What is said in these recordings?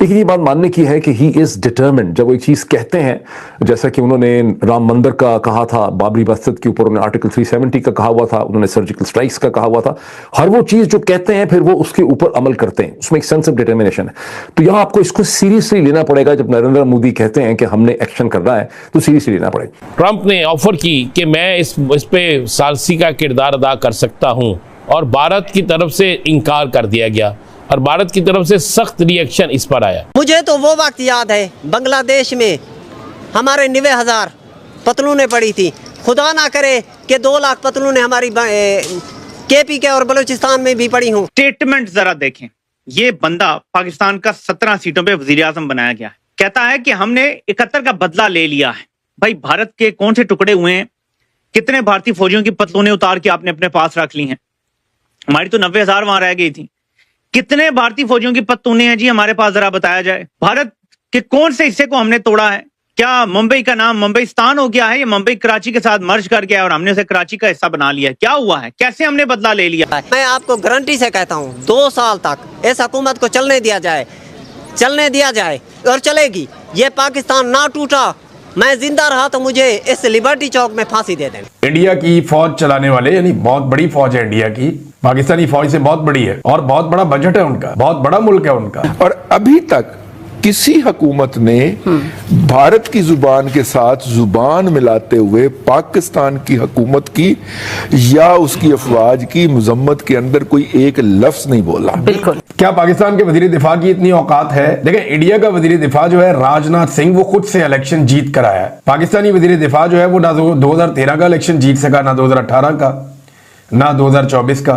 लेकिन ये बात मानने की है कि ही इज डिटर्मिन्ड। जब वो एक चीज कहते हैं, जैसा कि उन्होंने राम मंदिर का कहा था, बाबरी मस्जिद के ऊपर उन्होंने आर्टिकल 370 का कहा हुआ था, उन्होंने सर्जिकल स्ट्राइक्स का कहा हुआ था, हर वो चीज जो कहते हैं फिर वो उसके ऊपर अमल करते हैं, उसमें एक सेंस ऑफ डिटर्मिनेशन है। तो यहां आपको इसको सीरियसली लेना पड़ेगा। जब नरेंद्र मोदी कहते हैं कि हमने एक्शन करना है तो सीरियसली लेना पड़ेगा। ट्रंप ने ऑफर की कि मैं इस पे सालसी का किरदार अदा कर सकता हूं, और भारत की तरफ से इनकार कर दिया गया और भारत की तरफ से सख्त रिएक्शन इस पर आया। मुझे तो वो वक्त याद है, बांग्लादेश में हमारे 90,000 पतलूनें पड़ी थी। खुदा ना करे कि 2 लाख पतलूनें हमारी केपी के और बलूचिस्तान में भी पड़ी हूँ। स्टेटमेंट जरा देखें। ये बंदा पाकिस्तान का 17 सीटों पे वजीर आजम बनाया गया है, कहता है कि हमने 71 का बदला ले लिया है। भाई, भारत के कौन से टुकड़े हुए हैं? कितने भारतीय फौजियों की पतलूनें उतार के आपने अपने पास रख ली हैं? हमारी तो 90,000 वहां रह गई थी। कितने भारतीय फौजियों की पतलूनें हैं जी हमारे पास, जरा बताया जाए। भारत के कौन से हिस्से को हमने तोड़ा है? क्या मुंबई का नाम मुंबईस्तान हो गया है? ये मुंबई कराची के साथ मर्ज कर गया है और हमने उसे कराची का हिस्सा बना लिया है? क्या हुआ है? कैसे हमने बदला ले लिया? मैं आपको गारंटी से कहता हूँ 2 साल तक इस हुकूमत को चलने दिया जाए और चलेगी। ये पाकिस्तान ना टूटा, मैं जिंदा रहा तो मुझे इस लिबर्टी चौक में फांसी दे देना। इंडिया की फौज चलाने वाले, यानी बहुत बड़ी फौज है इंडिया की, पाकिस्तानी फौज से बहुत बड़ी है और बहुत बड़ा बजट है उनका, बहुत बड़ा मुल्क है उनका। और अभी तक किसी हुकूमत ने भारत की जुबान के साथ जुबान मिलाते हुए पाकिस्तान की हुकूमत की या उसकी अफवाज की मजम्मत के अंदर कोई एक लफ्ज नहीं बोला। बिल्कुल। क्या पाकिस्तान के वजीर दिफा की इतनी औकात है? देखें, इंडिया का वजीर दिफा जो है राजनाथ सिंह, वो खुद से इलेक्शन जीत कर आया है। पाकिस्तानी वजीर दिफा जो है वो ना 2013 का इलेक्शन जीत सका, ना 2018 का, ना 2024 का।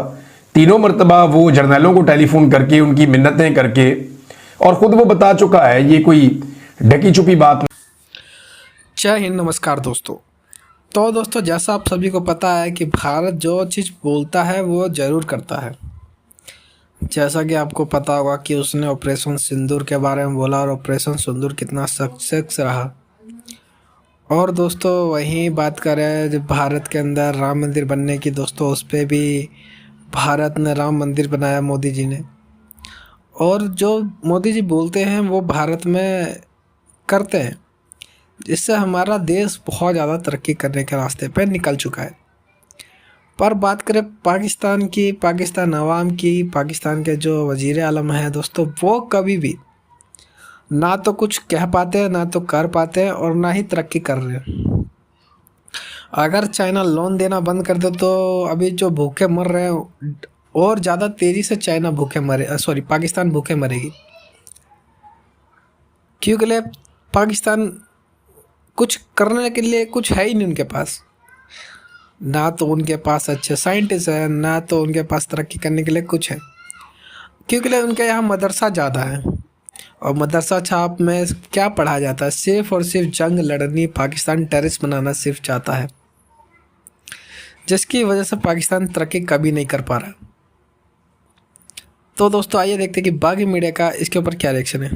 तीनों मरतबा वो जर्नलों को टेलीफोन करके उनकी मिन्नतें करके, और खुद वो बता चुका है ये कोई ढकी छुपी बात नहीं। जय हिंद, नमस्कार दोस्तों। तो दोस्तों, जैसा आप सभी को पता है कि भारत जो चीज़ बोलता है वो ज़रूर करता है। जैसा कि आपको पता होगा कि उसने ऑपरेशन सिंदूर के बारे में बोला और ऑपरेशन सिंदूर कितना सक्सेस रहा। और दोस्तों, वहीं बात करें जब भारत के अंदर राम मंदिर बनने की, दोस्तों उस पर भी भारत ने राम मंदिर बनाया, मोदी जी ने। और जो मोदी जी बोलते हैं वो भारत में करते हैं, जिससे हमारा देश बहुत ज़्यादा तरक्की करने के रास्ते पर निकल चुका है। पर बात करें पाकिस्तान की, पाकिस्तान अवाम की, पाकिस्तान के जो वज़ीर आलम हैं दोस्तों, वो कभी भी ना तो कुछ कह पाते हैं, ना तो कर पाते हैं, और ना ही तरक्की कर रहे हैं। अगर चाइना लोन देना बंद कर दे तो अभी जो भूखे मर रहे हैं और ज़्यादा तेज़ी से पाकिस्तान भूखे मरेगी। क्योंकि पाकिस्तान कुछ करने के लिए कुछ है ही नहीं उनके पास। ना तो उनके पास अच्छे साइंटिस्ट हैं, ना तो उनके पास तरक्की करने के लिए कुछ है। क्योंकि उनके यहाँ मदरसा ज़्यादा है, और मदरसा छाप में क्या पढ़ाया जाता है? सिर्फ और सिर्फ जंग लड़नी, पाकिस्तान टेररिस्ट बनाना सिर्फ चाहता है, जिसकी वजह से पाकिस्तान तरक्की कभी नहीं कर पा रहा। तो दोस्तों, आइए देखते हैं कि बागी मीडिया का इसके ऊपर क्या रिएक्शन है।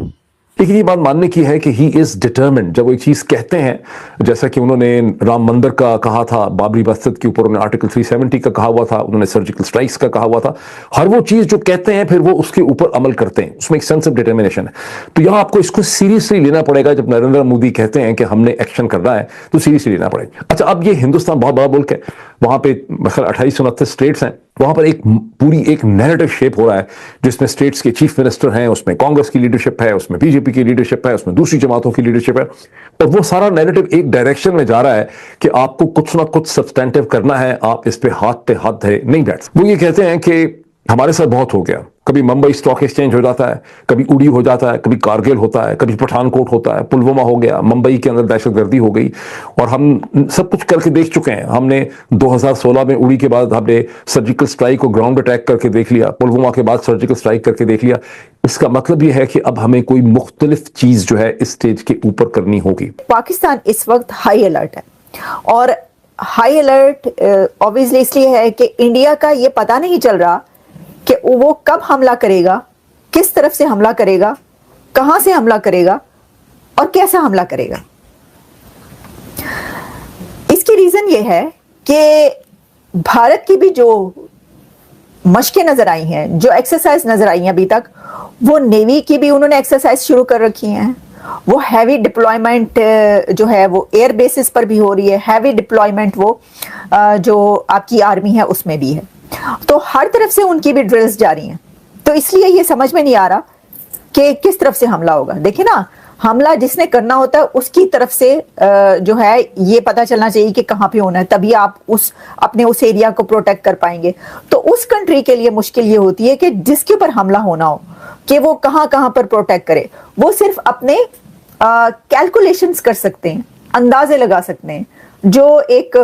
लेकिन ये बात मानने की है कि ही इज डिटर्मिन्ड। जब वो एक चीज कहते हैं, जैसा कि उन्होंने राम मंदिर का कहा था, बाबरी मस्जिद के ऊपर उन्होंने आर्टिकल 370 का कहा हुआ था, उन्होंने सर्जिकल स्ट्राइक्स का कहा हुआ था, हर वो चीज जो कहते हैं फिर वो उसके ऊपर अमल करते हैं, उसमें एक सेंस ऑफ डिटर्मिनेशन है। तो यहां आपको इसको सीरियसली लेना पड़ेगा। जब नरेंद्र मोदी कहते हैं कि हमने एक्शन करना है तो सीरियसली लेना पड़ेगा। अच्छा, अब ये हिंदुस्तान बहुत बड़ा मुल्क है, वहां पे 28-29 स्टेट्स हैं, वहां पर एक नैरेटिव शेप हो रहा है जिसमें स्टेट्स के चीफ मिनिस्टर हैं, उसमें कांग्रेस की लीडरशिप है, उसमें बीजेपी की लीडरशिप है, उसमें दूसरी जमातों की लीडरशिप है, और वो सारा नैरेटिव एक डायरेक्शन में जा रहा है कि आपको कुछ ना कुछ सब्सटेंटिव करना है, आप इस पे हाथ धरे नहीं बैठ। वो ये कहते हैं कि हमारे साथ बहुत हो गया, कभी मुंबई स्टॉक एक्सचेंज हो जाता है, कभी उड़ी हो जाता है, कभी कारगिल होता है, कभी पठानकोट होता है, पुलवामा हो गया, मुंबई के अंदर दहशतगर्दी हो गई, और हम सब कुछ करके देख चुके हैं। हमने 2016 में उड़ी के बाद हमने सर्जिकल स्ट्राइक को ग्राउंड अटैक करके देख लिया, पुलवामा के बाद सर्जिकल स्ट्राइक करके देख लिया। इसका मतलब यह है कि अब हमें कोई मुख्तलिफ चीज जो है इस स्टेज के ऊपर करनी होगी। पाकिस्तान इस वक्त हाई अलर्ट है, और हाई अलर्ट ऑब्वियसली इसलिए है कि इंडिया का ये पता नहीं चल रहा कि वो कब हमला करेगा, किस तरफ से हमला करेगा, कहां से हमला करेगा और कैसा हमला करेगा। इसकी रीजन ये है कि भारत की भी जो मशकें नजर आई हैं, जो एक्सरसाइज नजर आई हैं अभी तक, वो नेवी की भी उन्होंने एक्सरसाइज शुरू कर रखी हैं। वो हैवी डिप्लॉयमेंट जो है वो एयर बेसिस पर भी हो रही है, हैवी डिप्लॉयमेंट वो जो आपकी आर्मी है उसमें भी है। तो हर तरफ से उनकी भी ड्रिल्स जारी हैं। तो इसलिए ये समझ में नहीं आ रहा कि किस तरफ से हमला होगा। देखिए ना, हमला जिसने करना होता है उसकी तरफ से जो है ये पता चलना चाहिए कि कहाँ पे होना है, तभी आप अपने उस एरिया को प्रोटेक्ट कर पाएंगे। तो उस कंट्री के लिए मुश्किल ये होती है कि जिसके ऊपर हमला होना हो कि वो कहाँ कहाँ पर प्रोटेक्ट करे। वो सिर्फ अपने कैलकुलेशंस कर सकते हैं, अंदाजे लगा सकते हैं। जो एक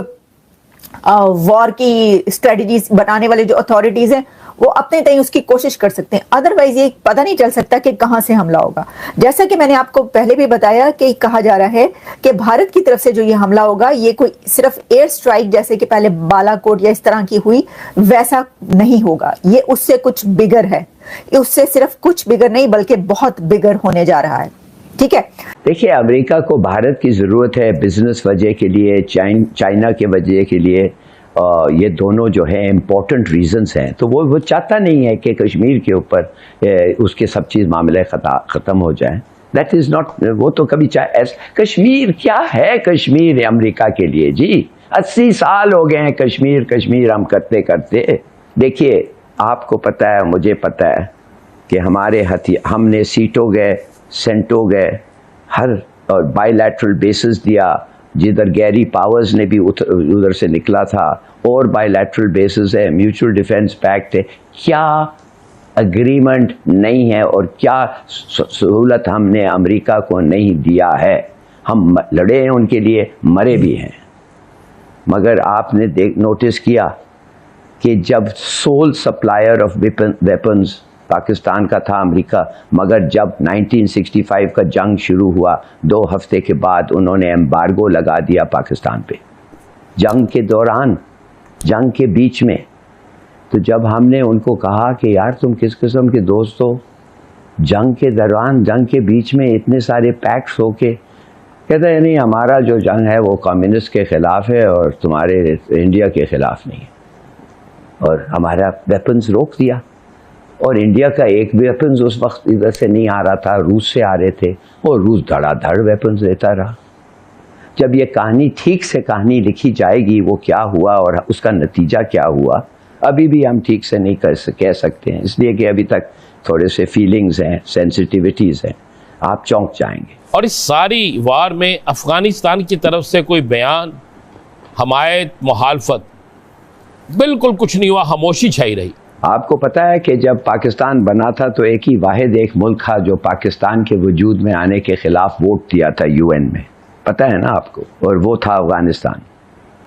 वॉर की स्ट्रेटजीज बनाने वाले जो अथॉरिटीज हैं वो अपने तय उसकी कोशिश कर सकते हैं, अदरवाइज ये पता नहीं चल सकता कि कहां से हमला होगा। जैसा कि मैंने आपको पहले भी बताया कि कहा जा रहा है कि भारत की तरफ से जो ये हमला होगा ये कोई सिर्फ एयर स्ट्राइक जैसे कि पहले बालाकोट या इस तरह की हुई वैसा नहीं होगा, ये उससे कुछ बिगर है, उससे सिर्फ कुछ बिगर नहीं बल्कि बहुत बिगर होने जा रहा है। ठीक है, देखिए, अमेरिका को भारत की ज़रूरत है बिजनेस वजह के लिए, चाइना के वजह के लिए। ये दोनों जो है इम्पोर्टेंट रीजंस हैं। तो वो चाहता नहीं है कि कश्मीर के ऊपर उसके सब चीज़ मामले ख़त्म हो जाए। दैट इज़ नॉट, वो तो कभी कश्मीर क्या है, कश्मीर अमेरिका के लिए जी 80 साल हो गए हैं कश्मीर कश्मीर हम करते करते। देखिए, आपको पता है, मुझे पता है कि हमारे हमने सीटों गए, सेंटो गए, हर और बायलैटरल बेसिस दिया, जिधर गैरी पावर्स ने भी उधर से निकला था, और बायलैटरल बेसिस है, म्यूचुअल डिफेंस पैक्ट है। क्या एग्रीमेंट नहीं है और क्या सहूलत हमने अमेरिका को नहीं दिया है। हम लड़े हैं उनके लिए, मरे भी हैं। मगर आपने नोटिस किया कि जब sole supplier of weapons Pakistan का था अमेरिका, मगर जब 1965 का जंग शुरू हुआ 2 हफ्ते के बाद उन्होंने एम्बार्गो लगा दिया पाकिस्तान पे। जंग के दौरान, जंग के बीच में, तो जब हमने उनको कहा कि यार तुम किस किस्म के दोस्त हो, जंग के दौरान, जंग के बीच में इतने सारे पैक्ट्स होके, कहते हैं नहीं हमारा जो जंग है वो कम्युनिस्ट के ख़िलाफ़ है और तुम्हारे इंडिया के ख़िलाफ़ नहीं है, और हमारा वेपन्स रोक दिया। और इंडिया का एक वेपन्स उस वक्त इधर से नहीं आ रहा था, रूस से आ रहे थे, और रूस धड़ाधड़ वेपन्स देता रहा। जब ये कहानी ठीक से कहानी लिखी जाएगी वो क्या हुआ और उसका नतीजा क्या हुआ, अभी भी हम ठीक से नहीं कह सकते हैं, इसलिए कि अभी तक थोड़े से फीलिंग्स हैं, सेंसिटिविटीज़ हैं, आप चौंक जाएंगे। और इस सारी वार में अफ़गानिस्तान की तरफ से कोई बयान, हमायत, मुखालफत, बिल्कुल कुछ नहीं हुआ, खामोशी छाई रही। आपको पता है कि जब पाकिस्तान बना था तो एक ही वाहिद एक मुल्क था जो पाकिस्तान के वजूद में आने के ख़िलाफ़ वोट दिया था यूएन में, पता है ना आपको, और वो था अफ़गानिस्तान।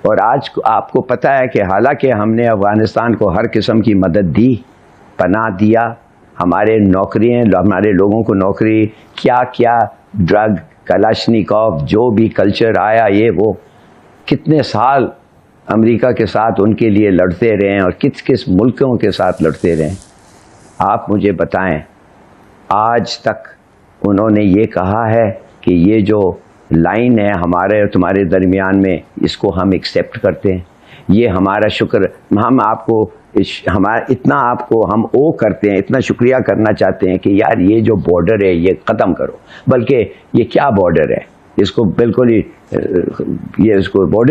और आज आपको पता है कि हालांकि हमने अफ़गानिस्तान को हर किस्म की मदद दी, पनाह दिया, हमारे नौकरियाँ, हमारे लोगों को नौकरी, क्या क्या ड्रग, कलाशनिकोव, जो भी कल्चर आया, ये वो, कितने साल अमेरिका के साथ उनके लिए लड़ते रहे और किस किस मुल्कों के साथ लड़ते रहे। आप मुझे बताएं, आज तक उन्होंने ये कहा है कि ये जो लाइन है हमारे और तुम्हारे दरमियान में, इसको हम एक्सेप्ट करते हैं, ये हमारा शुक्र, हम आपको हमारा इतना आपको हम ओ करते हैं, इतना शुक्रिया करना चाहते हैं कि यार ये जो बॉर्डर है ये ख़त्म करो। बल्कि ये क्या बॉर्डर है, इसको बिल्कुल ही ये इसको बॉर्डर